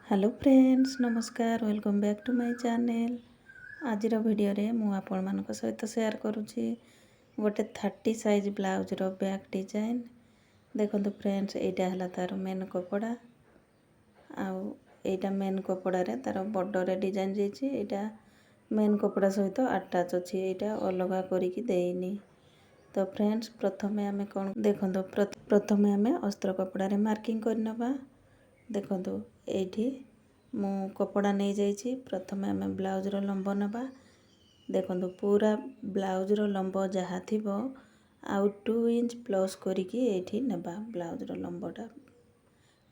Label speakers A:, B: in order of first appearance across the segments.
A: Hello friends नमस्कार welcome back to my channel. आज video रे मु आपण मानक सहित शेयर करुछि गोटे 30 साइज ब्लाउज रो बैक डिजाइन। देखंतु फ्रेंड्स एटा हला तार मेन कपड़ा आउ एटा मेन कपड़ा रे तार बॉर्डर रे डिजाइन जेछि। एटा मेन कपड़ा सहित अटैच अछि, एटा अलगा करी कि देइनी। तो फ्रेंड्स प्रथमे हमें कोन देखंतु प्रथमे हमें अस्त्र कपड़ा रे मार्किंग करनबा। देखंतु एठी मु कपड़ा नहीं जाइछि। प्रथमे हमें ब्लाउज रो लंब नबा। देखंतु पूरा ब्लाउज रो लंब जहा थिबो आउ 2 इंच प्लस करी कि एठी नबा ब्लाउज रो लंबटा।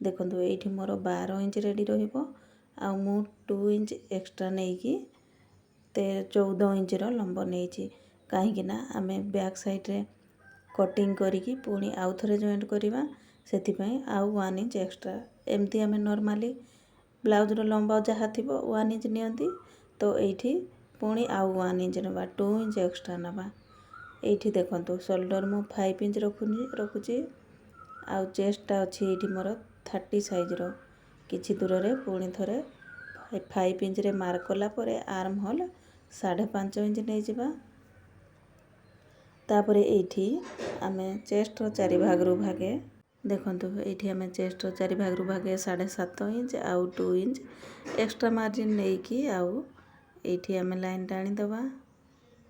A: देखंतु एठी मोर 12 इंच रेडी रहिबो आउ मु 2 इंच एक्स्ट्रा नहीं कि 14 इंच रो लंब नैछि। काहे कि ना हमें बैक साइड रे कटिंग करी कि पुणी आउ थरे जॉइंट करिवा, सेति पई आउ 1 इंच एक्स्ट्रा। एमती हमें नॉर्मली ब्लाउज रो लंबा जहा थिबो 1 इंच नियंती, तो एठी पुणी आउ 1 इंच नबा 2 इंच एक्स्ट्रा नबा। एठी देखंतु शोल्डर मु 5 इंच रखुची आउ चेस्टटा अछि एठी मोर 30 साइज रो। किछि दूर रे पुणी थरे 5 इंच रे मार्क कला परे आर्म होल 5.5 इंच नै जिबा। तापरे एठी आमे चेस्ट रो चारि भाग रु भागे देखंतु एठी आमे चेस्ट रो चारि भाग रु भागे 7.5 इंच आउ 2 इंच एक्स्ट्रा मार्जिन नै कि आउ एठी आमे लाइन टाणी दबा।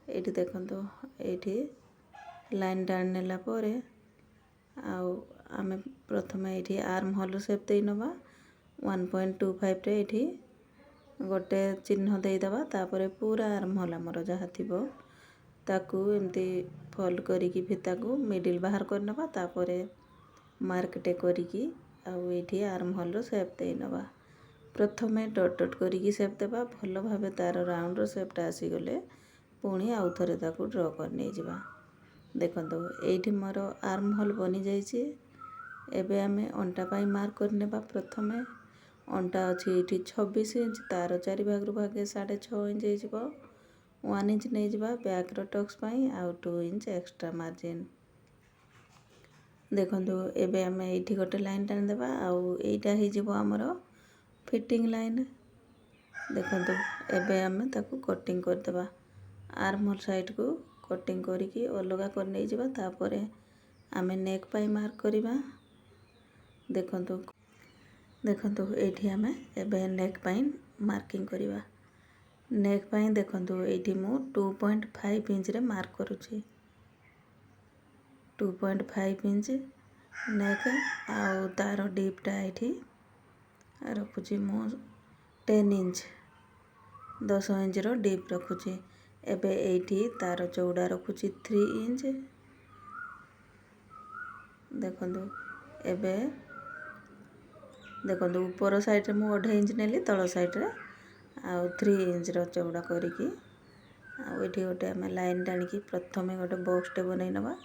A: एठी देखंतु एठी लाइन टाणी नेला परे आउ आमे प्रथमे एठी आर्म होल शेप देई नबा। 1.25 रे एठी गोटे चिन्ह देई दबा। तापरे पूरा आर्म होल हमर जहा थिबो ताकू एमती फोल्ड करी कि फिता को मिडिल बाहर कर नबा। तापरे मार्क टे करी कि आउ एठी आर्म होल रो शेप देई नबा। प्रथमे डॉट डॉट करी कि शेप देबा। भलो भाबे तार राउंड रो शेपटा आसी गले पुणी आउ थरे ताकू ड्रॉ कर नै जिबा। देखंतु एठी मोर आर्म होल बनी जाईछि। एबे हमें अंटा पाई मार्क कर नेबा। प्रथमे अंटा अछि एठी 26 इंच, तार चारि भाग रु भागे 6.5 इंच हे जिवो। 1 इंच नै जिबा बैक रो टक्स पाई आउ 2 इंच एक्स्ट्रा मार्जिन। देखंतु एबे हमें एठी गोटे लाइन टाणी देबा आउ एटा हे जिवो हमरो फिटिंग लाइन। देखंतु एबे हमें ताकू कटिंग कर देबा। आर्म होल साइड को कटिंग करी कि अलगा कर नै जिबा। तापरे हमें नेक पाई मार्क करिबा। देखंतु एठी हमें एबे नेक पाई मार्किंग करिबा। नेक पाई देखंतु एठी मु 2.5 इंच रे मार्क करूची। 2.5 इंच नेक आउ तार डीपटा एठी रखुची मु 10 इंच 10 इंच रो डीप रखुची। एबे एठी तार चौड़ा रखुची 3 इंच। देखंतु एबे देखंतु ऊपर साइड रे मु 1.5 इंच नेली, तळ साइड रे आउ 3 इंच रो चौड़ा करी कि आउ एठी गोटे हमें लाइन टाणी कि प्रथमे गोटे बॉक्स टे बनै नबा।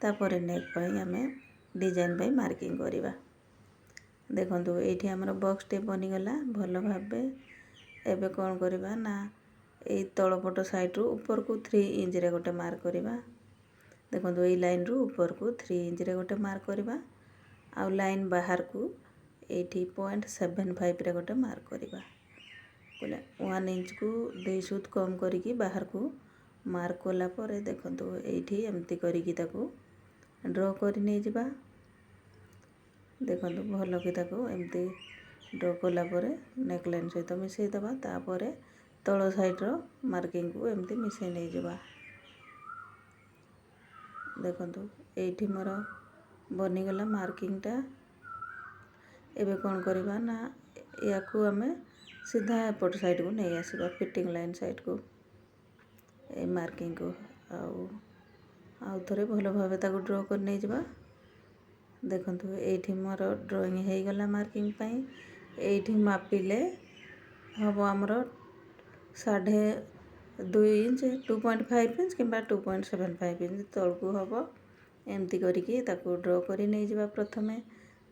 A: तापरे नेक पाई हमें डिजाइन पाई मार्किंग करिबा। देखंतु एठी हमर बॉक्स टे बनि गला भलो भाबे। एबे कोन करिबा ना एई तळपट साइड रु ऊपर को 3 इंच रे गोटे मार्क करिबा। देखंतु एई लाइन रु ऊपर को 3 इंच रे गोटे मार्क करिबा आउ लाइन बाहर को एठी 0.75 रे गोटे मार्क करिबा। कोले 1 इंच को 2 सूत कम करी कि बाहर को मार्क कोला परे देखंतु एठी एमती करी कि ताको ड्रॉ करि नै जिबा। देखंतु भलो कि ताको एमती ड्रॉ कोला परे नेक लाइन सहित मिसै दबा। तापरे तळ साइड रो मार्किंग को एमती मिसै नै जिबा। देखंतु एठी मोर बनि गला मार्किंग टा। एबे कोन करिबा ना याकू हमें सीधा एपट साइड को नै आसीबा फिटिंग लाइन साइड को ए मार्किंग को आउ थरे भलो भाबे ताको ड्रॉ कर नै जिबा। देखंतु एठी मोर ड्राइंग हे गला मार्किंग पाई। एठी मापिले हबो हमरो 2.5 इंच 2.5 इंच किंबा 2.75 इंच तळकू हबो। एमती करी कि ताको ड्रॉ करि नै जिबा प्रथमे।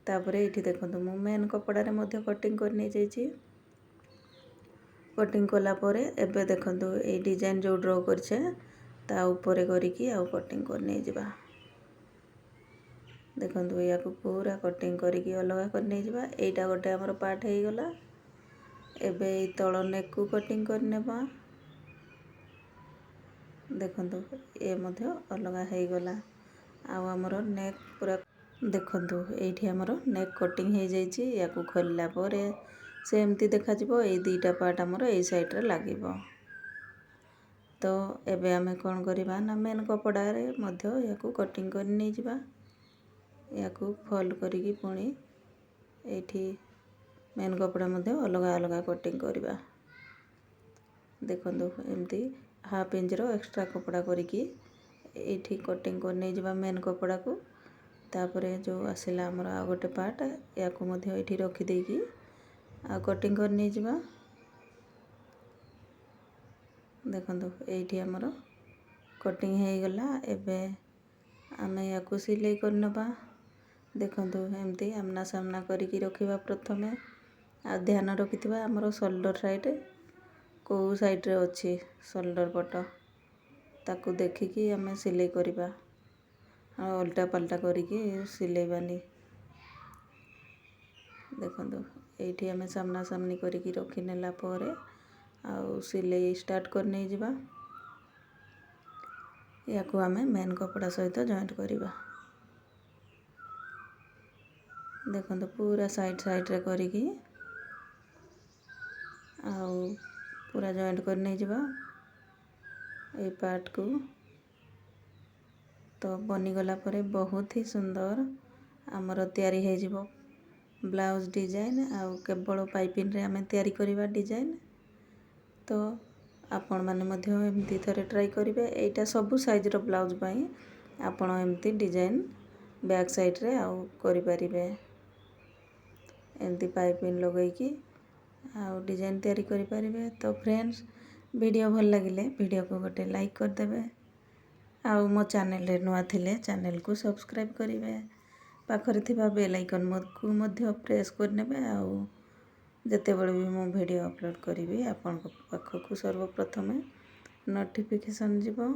A: तापरे एठी देखंतु मु मेन कपड़ा रे मध्ये कटिंग कर नै जाईची। कटिंग कोला परे एबे देखंतु ए डिजाइन जो ड्रॉ करछे ता ऊपर करी कि आउ कटिंग कर नै जिबा। देखंतु या पूरा कटिंग करके अलग कर नहीं जावा। एटा गोटे हमर पार्ट हे गला। एबे ई तळ नेक को कटिंग कर नेबा। देखंतु ए मध्य अलग हे गला। आ हमर नेक पूरा देखंतु एठी हमर नेक कटिंग हे जाईची। या को खोलला परे से एमती देखा जिवो। ए दुईटा पार्ट हमर ए साइड रे लागिवो। तो एबे हमें कौन करिबा ना मेन कपड़ा रे मध्य या को कटिंग कर नहीं जिबा। या को फोल्ड करिकी पुणी एठी मेन कपड़ा मध्य अलग अलग कटिंग करिबा। देखंतु एमती हाफ इंच रो एक्स्ट्रा कपड़ा करिकी एठी कटिंग कर नहीं जिबा मेन कपड़ा को। तापरे जो आसिला हमर आ गोटे पार्ट या को मध्य एठी रखी देकी आ कटिंग कर नहीं जिबा। देखंतु एठी हमर कटिंग हे गला। एबे आमे या को सिलाई कर नबा। देखंतु एमती आमना सामना करिकी रखिबा प्रथमे। आ ध्यान रखिथिबा हमर शोल्डर साइड को साइड रे अछि शोल्डर पट ताकू देखिकी आमे सिलाई करिबा। आ उल्टा पल्टा करिकी सिलेइबानी। देखंतु एठी आमे सामना सामनी करिकी रखि नेला परे आ सिलाई स्टार्ट कर नहीं जिबा। या को आमे मेन कपड़ा सहित जॉइंट करिबा। देखंतु पूरा साइड साइड रे करिकी आ पूरा जॉइंट कर नहीं जिबा ए पार्ट को। तो बनी गला परे बहुत ही सुंदर हमर तैयारी हे जिवो ब्लाउज डिजाइन। आ केवल पाइपिंग रे आमे तैयारी करिबा डिजाइन। तो आपण माने मध्य एमती थरे ट्राई करिवे। एटा सब साइज रो ब्लाउज पई आपण एमती डिजाइन बैक साइड रे आ करि परिबे। एमती पाइपिंग लगई की आ डिजाइन तैयारी करि परिबे। तो फ्रेंड्स वीडियो भल लागिले वीडियो को गोटे लाइक कर देबे। आ मो चैनल रे नुआ थिले चैनल को सब्सक्राइब करिवे। पाखरे थिबा बेल आइकन को मध्य प्रेस कर नेबे। आ जेतेबेले भी मो वीडियो अपलोड करिवि आपन पाखकु सर्वप्रथमे नोटिफिकेशन जीवो।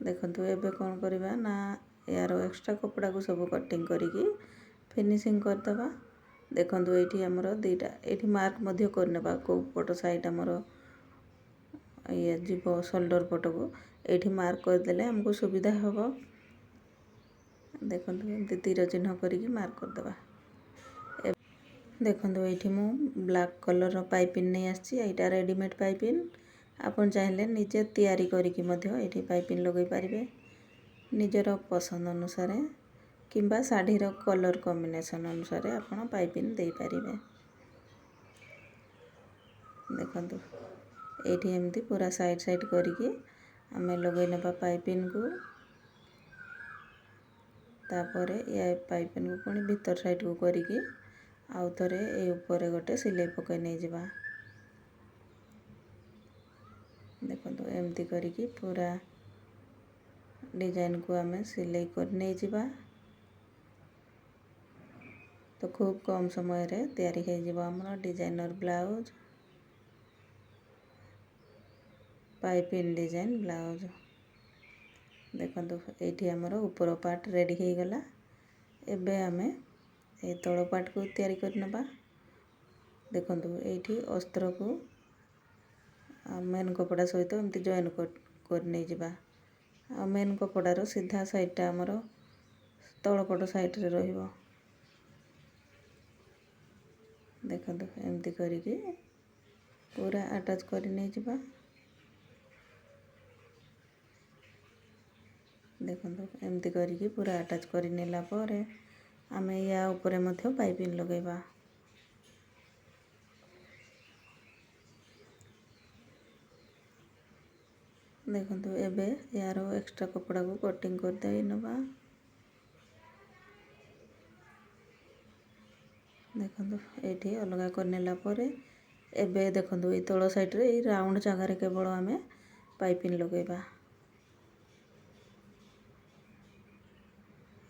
A: देखंतु एबे कौन करिबा ना यार एक्स्ट्रा कपड़ा को सब कटिंग करिकी फिनिशिंग कर दबा। देखंतु एठी हमरो दुईटा एठी मार्क मध्य कर नेबा को पट साइड हमरो ये जीवो शोल्डर पट को एठी मार्क कर देले हमको सुविधा हबो। देखंतु एमती तीर चिन्ह करिकी मार्क कर दबा। देखंतु एठी मु ब्लैक कलर रो पाइपिंग नहीं आछि। एटा रेडीमेड पाइपिंग आपन चाहिले निजे तैयारी करिकी मध्य एठी पाइपिंग लगई पारिबे निजर पसंद अनुसार किंबा साड़ी रो कलर कॉम्बिनेशन अनुसार आपन पाइपिंग दे पारिबे। देखंतु एठी एमती पूरा साइड साइड करिकी आमे लगई नेबा पाइपिंग को। तापरे या पाइपिंग को पुणी भीतर साइड को करिकी आउ थरे ए ऊपर गोटे सिलाई पकई नहीं जिबा। देखंतु एमती करिकी पूरा डिजाइन को आमे सिलाई कर नहीं जिबा। तो खूब कम समय रे तैयारी हे जिबा हमर designer blouse piping design blouse. देखंतु एठी हमर ऊपर पार्ट रेडी हे गला। एबे आमे ए तळ पार्ट को तैयारी कर नबा। देखंतु एठी अस्त्र को मेन कपड़ा सहित एमती जॉइन कर नहीं जिबा। आ मेन कपड़ा रो सीधा साइडटा हमर तळ पट साइड रे रहिबो। देखंतु एमती करिकी पूरा अटैच कर नहीं जिबा। देखंतु एमती करिकी पूरा अटैच कर नेला परे आमे या ऊपर मध्य पाइपिंग लगेबा। देखंतु एबे यार एक्स्ट्रा कपड़ा को कटिंग कर दे नबा। देखंतु एठी अलगा कर नेला परे एबे देखंतु ए तळ साइड रे ए राउंड जगह रे केवल आमे पाइपिंग लगेबा।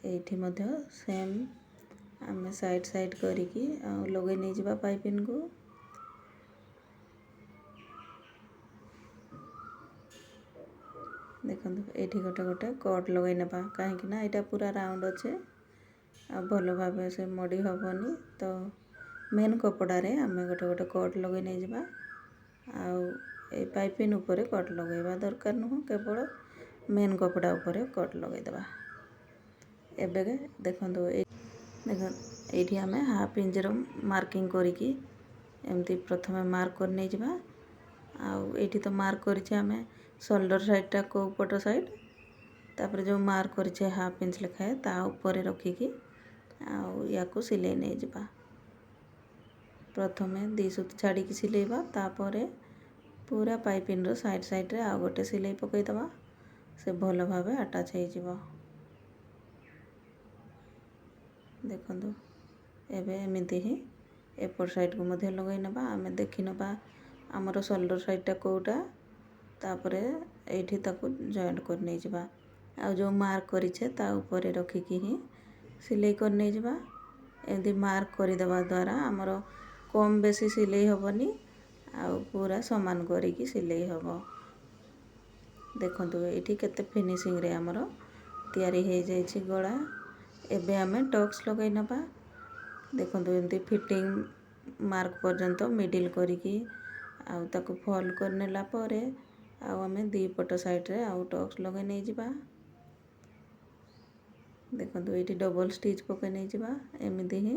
A: एठी मध्य सेम आमे साइड साइड करिकी आ लगै नहीं जिबा पाइपिंग को। ଦେଖନ୍ତୁ ଏଇଠି ଗୋଟେ କଟ୍ ଲଗାଇ ନେବା, କାହିଁକି ନା ଏଇଟା ପୁରା ରାଉଣ୍ଡ ଅଛି ଆଉ ଭଲ ଭାବେ ସେ ମଡ଼ି ହେବନି। ତ ମେନ୍ କପଡ଼ାରେ ଆମେ ଗୋଟେ କଟ୍ ଲଗାଇ ନେଇଯିବା। ଆଉ ଏଇ ପାଇପିନ୍ ଉପରେ କଟ୍ ଲଗାଇବା ଦରକାର ନୁହଁ, କେବଳ ମେନ୍ କପଡ଼ା ଉପରେ କଟ୍ ଲଗାଇଦେବା। ଏବେ ଦେଖନ୍ତୁ ଏଇଠି ଆମେ ହାଫ୍ ଇଞ୍ଚର ମାର୍କିଂ କରିକି ଏମିତି ପ୍ରଥମେ ମାର୍କ କରି ନେଇଯିବା। ଆଉ ଏଇଠି ତ ମାର୍କ କରିଛେ ଆମେ ସୋଲ୍ଡର ସାଇଡ଼୍ଟା କେଉଁ ପଟ ସାଇଡ଼୍, ତାପରେ ଯେଉଁ ମାର୍କ କରିଛେ ହାଫ୍ ଇଞ୍ଚ ଲେଖାଏ ତା ଉପରେ ରଖିକି ଆଉ ୟାକୁ ସିଲେଇ ନେଇଯିବା। ପ୍ରଥମେ 2 ସୁତ ଛାଡ଼ିକି ସିଲେଇବା, ତାପରେ ପୁରା ପାଇପିନ୍ର ସାଇଡ଼୍ରେ ଆଉ ଗୋଟେ ସିଲେଇ ପକାଇଦେବା। ସେ ଭଲ ଭାବେ ଆଟାଚ୍ ହେଇଯିବ। ଦେଖନ୍ତୁ ଏବେ ଏମିତି ହିଁ ଏପଟ ସାଇଡ଼୍କୁ ମଧ୍ୟ ଲଗାଇ ନେବା। ଆମେ ଦେଖିନେବା ଆମର ସୋଲ୍ଡର ସାଇଡ଼୍ଟା କେଉଁଟା, ତାପରେ ଏଇଠି ତାକୁ ଜଏଣ୍ଟ କରି ନେଇଯିବା। ଆଉ ଯେଉଁ ମାର୍କ କରିଛେ ତା ଉପରେ ରଖିକି ହିଁ ସିଲେଇ କରି ନେଇଯିବା। ଏମିତି ମାର୍କ କରିଦେବା ଦ୍ୱାରା ଆମର କମ୍ ବେଶୀ ସିଲେଇ ହେବନି ଆଉ ପୁରା ସମାନ କରିକି ସିଲେଇ ହେବ। ଦେଖନ୍ତୁ ଏଇଠି କେତେ ଫିନିସିଂରେ ଆମର ତିଆରି ହେଇଯାଇଛି ଗଳା। ଏବେ ଆମେ ଟକ୍ସ ଲଗାଇ ନେବା। ଦେଖନ୍ତୁ ଏମିତି ଫିଟିଂ ମାର୍କ ପର୍ଯ୍ୟନ୍ତ ମିଡ଼ିଲ୍ କରିକି ଆଉ ତାକୁ ଫୋଲ୍ଡ କରିନେଲା ପରେ ଆଉ ଆମେ 2 ପଟ ସାଇଡ଼୍ରେ ଆଉ ଟକ୍ସ ଲଗାଇ ନେଇଯିବା। ଦେଖନ୍ତୁ ଏଇଠି ଡବଲ୍ ଷ୍ଟିଚ୍ ପକାଇ ନେଇଯିବା। ଏମିତି ହିଁ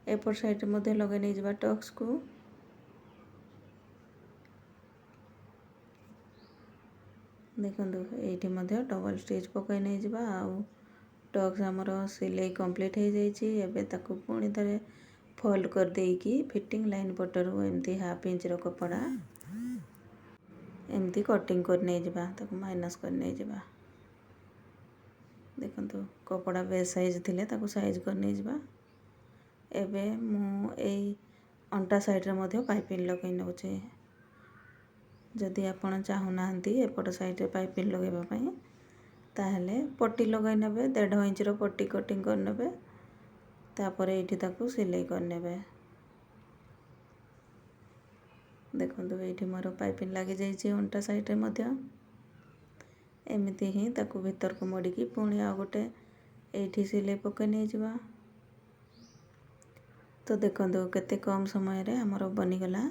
A: ଏପଟ ସାଇଡ଼୍ରେ ମଧ୍ୟ ଲଗାଇ ନେଇଯିବା ଟକ୍ସକୁ। ଦେଖନ୍ତୁ ଏଇଠି ମଧ୍ୟ ଡବଲ୍ ଷ୍ଟିଚ୍ ପକାଇ ନେଇଯିବା। ଆଉ ଟକ୍ସ ଆମର ସିଲେଇ କମ୍ପ୍ଲିଟ୍ ହେଇଯାଇଛି। ଏବେ ତାକୁ ପୁଣି ଥରେ ଫୋଲ୍ଡ କରିଦେଇକି ଫିଟିଂ ଲାଇନ୍ ପଟରୁ ଏମିତି ହାଫ୍ ଇଞ୍ଚର କପଡ଼ା ଏମିତି କଟିଂ କରି ନେଇଯିବା, ତାକୁ ମାଇନସ୍ କରି ନେଇଯିବା। ଦେଖନ୍ତୁ କପଡ଼ା ବେସ୍ ସାଇଜ୍ ଥିଲେ ତାକୁ ସାଇଜ୍ କରି ନେଇଯିବା। ଏବେ ମୁଁ ଏଇ ଅଣ୍ଟା ସାଇଡ଼୍ରେ ମଧ୍ୟ ପାଇପିନ୍ ଲଗାଇ ନେଉଛି। ଯଦି ଆପଣ ଚାହୁଁନାହାନ୍ତି ଏପଟ ସାଇଡ଼୍ରେ ପାଇପିନ୍ ଲଗାଇବା ପାଇଁ, ତାହେଲେ ପଟି ଲଗାଇ ନେବେ, 1.5 ଇଞ୍ଚର ପଟି କଟିଂ କରିନେବେ। ତାପରେ ଏଇଠି ତାକୁ ସିଲେଇ କରିନେବେ। ଦେଖନ୍ତୁ ଏଇଠି ମୋର ପାଇପିନ୍ ଲାଗିଯାଇଛି ଅଣ୍ଟା ସାଇଡ଼୍ରେ ମଧ୍ୟ। ଏମିତି ହିଁ ତାକୁ ଭିତରକୁ ମୋଡ଼ିକି ପୁଣି ଆଉ ଗୋଟେ ଏଇଠି ସିଲେଇ ପକାଇ ନେଇଯିବା। ତ ଦେଖନ୍ତୁ କେତେ କମ୍ ସମୟରେ ଆମର ବନିଗଲା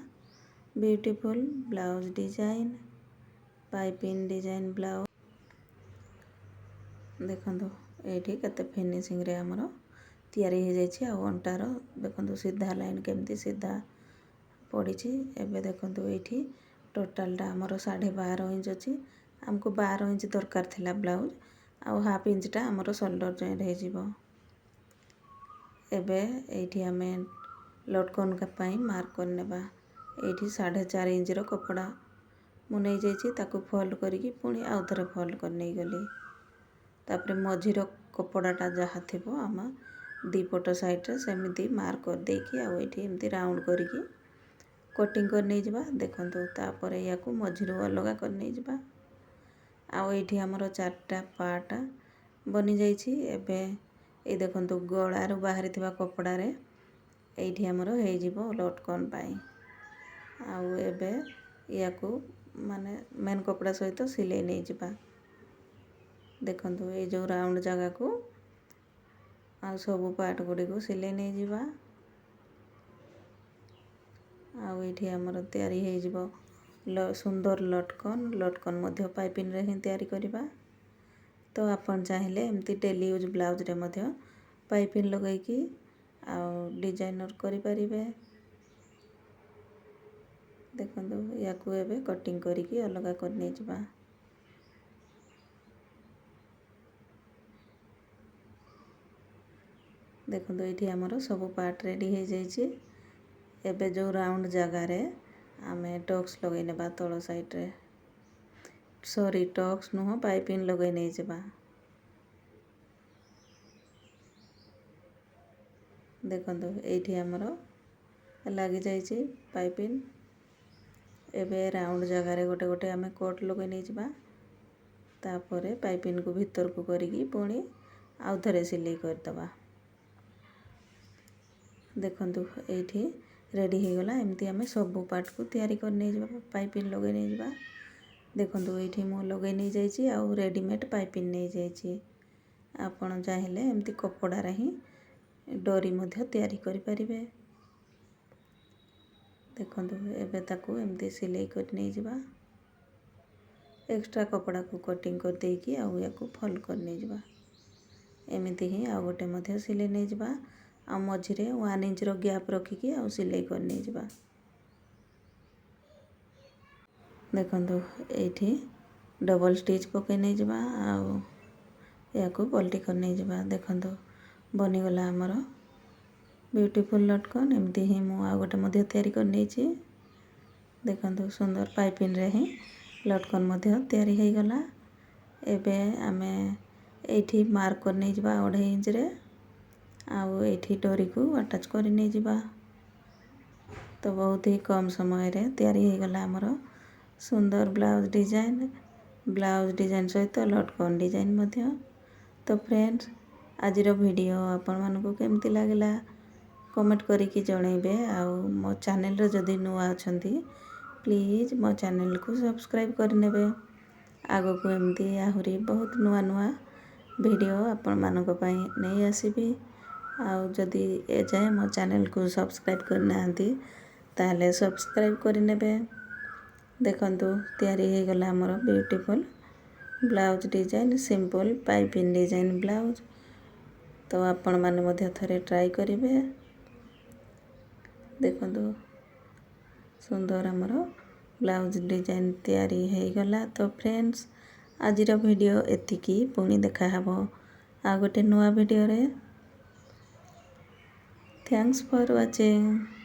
A: beautiful blouse design, piping design blouse. ଦେଖନ୍ତୁ ଏଇଠି କେତେ ଫିନିସିଂରେ ଆମର ତିଆରି ହେଇଯାଇଛି। ଆଉ ଅଣ୍ଟାର ଦେଖନ୍ତୁ ସିଧା ଲାଇନ୍ କେମିତି ସିଧା ପଡ଼ିଛି। ଏବେ ଦେଖନ୍ତୁ ଏଇଠି ଟୋଟାଲ୍ଟା ଆମର 12.5 ଇଞ୍ଚ ଅଛି। ଆମକୁ 12 ଇଞ୍ଚ ଦରକାର ଥିଲା ବ୍ଲାଉଜ୍, ଆଉ ହାଫ୍ ଇଞ୍ଚଟା ଆମର ସୋଲ୍ଡର ଜଏଣ୍ଟ ହେଇଯିବ। ଏବେ ଏଇଠି ଆମେ ଲଟକନ୍ ପାଇଁ ମାର୍କ କରିନେବା। ଏଇଠି 4.5 ଇଞ୍ଚର କପଡ଼ା ମୁଁ ନେଇଯାଇଛି, ତାକୁ ଫୋଲ୍ଡ କରିକି ପୁଣି ଆଉ ଥରେ ଫୋଲ୍ଡ କରି ନେଇଗଲି। ତାପରେ ମଝିର କପଡ଼ାଟା ଯାହା ଥିବ ଆମେ 2 ପଟ ସାଇଡ଼୍ରେ ସେମିତି ମାର୍କ କରିଦେଇକି ଆଉ ଏଇଠି ଏମିତି ରାଉଣ୍ଡ କରିକି କଟିଂ କରି ନେଇଯିବା। ଦେଖନ୍ତୁ ତାପରେ ୟାକୁ ମଝିରୁ ଅଲଗା କରି ନେଇଯିବା। ଆଉ ଏଇଠି ଆମର 4ଟା ପାର୍ଟ ବନିଯାଇଛି। ଏବେ ଏଇ ଦେଖନ୍ତୁ ଗଳାରୁ ବାହାରିଥିବା କପଡ଼ାରେ ଏଇଠି ଆମର ହେଇଯିବ ଲଟକନ୍ ପାଇଁ। ଆଉ ଏବେ ୟାକୁ ମାନେ ମେନ୍ କପଡ଼ା ସହିତ ସିଲେଇ ନେଇଯିବା। ଦେଖନ୍ତୁ ଏଇ ଯେଉଁ ରାଉଣ୍ଡ ଜାଗାକୁ ଆଉ ସବୁ ପାର୍ଟ ଗୁଡ଼ିକୁ ସିଲେଇ ନେଇଯିବା। ଆଉ ଏଇଠି ଆମର ତିଆରି ହେଇଯିବ ସୁନ୍ଦର ଲଟକନ୍ ମଧ୍ୟ ପାଇପିନ୍ରେ ହିଁ ତିଆରି କରିବା। ତ ଆପଣ ଚାହିଁଲେ ଏମିତି ଡେଲି ୟୁଜ୍ ବ୍ଲାଉଜ୍ରେ ମଧ୍ୟ ପାଇପିନ୍ ଲଗାଇକି ଆଉ ଡିଜାଇନର୍ କରିପାରିବେ। ଦେଖନ୍ତୁ ୟାକୁ ଏବେ କଟିଂ କରିକି ଅଲଗା କରି ନେଇଯିବା। ଦେଖନ୍ତୁ ଏଇଠି ଆମର ସବୁ ପାର୍ଟ ରେଡ଼ି ହେଇଯାଇଛି। ଏବେ ଯେଉଁ ରାଉଣ୍ଡ ଜାଗାରେ ଆମେ ଟକ୍ସ ଲଗାଇ ନେବା ତଳ ସାଇଡ଼୍ରେ, ସରି ଟକ୍ସ ନୁହଁ ପାଇପିନ୍ ଲଗାଇ ନେଇଯିବା। ଦେଖନ୍ତୁ ଏଇଠି ଆମର ଲାଗିଯାଇଛି ପାଇପିନ୍। ଏବେ ରାଉଣ୍ଡ ଜାଗାରେ ଗୋଟେ ଆମେ କଟ୍ ଲଗାଇ ନେଇଯିବା। ତାପରେ ପାଇପିନ୍କୁ ଭିତରକୁ କରିକି ପୁଣି ଆଉ ଥରେ ସିଲେଇ କରିଦେବା। ଦେଖନ୍ତୁ ଏଇଠି ରେଡ଼ି ହେଇଗଲା। ଏମିତି ଆମେ ସବୁ ପାର୍ଟକୁ ତିଆରି କରି ନେଇଯିବା, ପାଇପିନ୍ ଲଗାଇ ନେଇଯିବା। ଦେଖନ୍ତୁ ଏଇଠି ମୁଁ ଲଗାଇ ନେଇଯାଇଛି ଆଉ ରେଡ଼ିମେଡ଼ ପାଇପିଂ ନେଇଯାଇଛି। ଆପଣ ଚାହିଁଲେ ଏମିତି କପଡ଼ାରେ ହିଁ ଡୋରି ମଧ୍ୟ ତିଆରି କରିପାରିବେ। ଦେଖନ୍ତୁ ଏବେ ତାକୁ ଏମିତି ସିଲେଇ କରି ନେଇଯିବା। ଏକ୍ସଟ୍ରା କପଡ଼ାକୁ କଟିଂ କରିଦେଇକି ଆଉ ୟାକୁ ଫୋଲ୍ଡ କରି ନେଇଯିବା। ଏମିତି ହିଁ ଆଉ ଗୋଟେ ମଧ୍ୟ ସିଲେଇ ନେଇଯିବା। ଆଉ ମଝିରେ 1 ଇଞ୍ଚର ଗ୍ୟାପ୍ ରଖିକି ଆଉ ସିଲେଇ କରି ନେଇଯିବା। ଦେଖନ୍ତୁ ଏଇଠି ଡବଲ୍ ଷ୍ଟିଚ୍ ପକାଇ ନେଇଯିବା ଆଉ ୟାକୁ ପଲଟି କରି ନେଇଯିବା। ଦେଖନ୍ତୁ ବନିଗଲା ଆମର ବ୍ୟୁଟିଫୁଲ୍ ଲଟକନ୍। ଏମିତି ହିଁ ମୁଁ ଆଉ ଗୋଟେ ମଧ୍ୟ ତିଆରି କରି ନେଇଛି। ଦେଖନ୍ତୁ ସୁନ୍ଦର ପାଇପିଂରେ ହିଁ ଲଟକନ୍ ମଧ୍ୟ ତିଆରି ହେଇଗଲା। ଏବେ ଆମେ ଏଇଠି ମାର୍କ କରି ନେଇଯିବା 2.5 ଇଞ୍ଚରେ ଆଉ ଏଇଠି ଡୋରିକୁ ଆଟାଚ୍ କରି ନେଇଯିବା। ତ ବହୁତ ହି କମ୍ ସମୟରେ ତିଆରି ହେଇଗଲା ଆମର ସୁନ୍ଦର ବ୍ଲାଉଜ୍ ଡିଜାଇନ୍। ବ୍ଲାଉଜ୍ ଡିଜାଇନ୍ ସହିତ ଲଟକନ୍ ଡିଜାଇନ୍ ମଧ୍ୟ। ତ ଫ୍ରେଣ୍ଡସ୍, ଆଜିର ଭିଡ଼ିଓ ଆପଣମାନଙ୍କୁ କେମିତି ଲାଗିଲା କମେଣ୍ଟ କରିକି ଜଣାଇବେ। ଆଉ ମୋ ଚ୍ୟାନେଲରେ ଯଦି ନୂଆ ଅଛନ୍ତି ପ୍ଲିଜ୍ ମୋ ଚ୍ୟାନେଲକୁ ସବସ୍କ୍ରାଇବ୍ କରିନେବେ। ଆଗକୁ ଏମିତି ଆହୁରି ବହୁତ ନୂଆ ନୂଆ ଭିଡ଼ିଓ ଆପଣମାନଙ୍କ ପାଇଁ ନେଇ ଆସିବି। ଆଉ ଯଦି ଏଯାଏଁ ମୋ ଚ୍ୟାନେଲକୁ ସବସ୍କ୍ରାଇବ୍ କରିନାହାନ୍ତି ତାହେଲେ ସବସ୍କ୍ରାଇବ୍ କରିନେବେ। ଦେଖନ୍ତୁ ତିଆରି ହେଇଗଲା ଆମର beautiful blouse design, simple piping design blouse. ତ ଆପଣମାନେ ମଧ୍ୟ ଥରେ ଟ୍ରାଏ କରିବେ। ଦେଖନ୍ତୁ ସୁନ୍ଦର ଆମର ବ୍ଲାଉଜ୍ ଡିଜାଇନ୍ ତିଆରି ହେଇଗଲା। ତ ଫ୍ରେଣ୍ଡସ୍, ଆଜିର ଭିଡ଼ିଓ ଏତିକି। ପୁଣି ଦେଖାହେବ ଆଉ ଗୋଟେ ନୂଆ ଭିଡ଼ିଓରେ। Thanks for watching.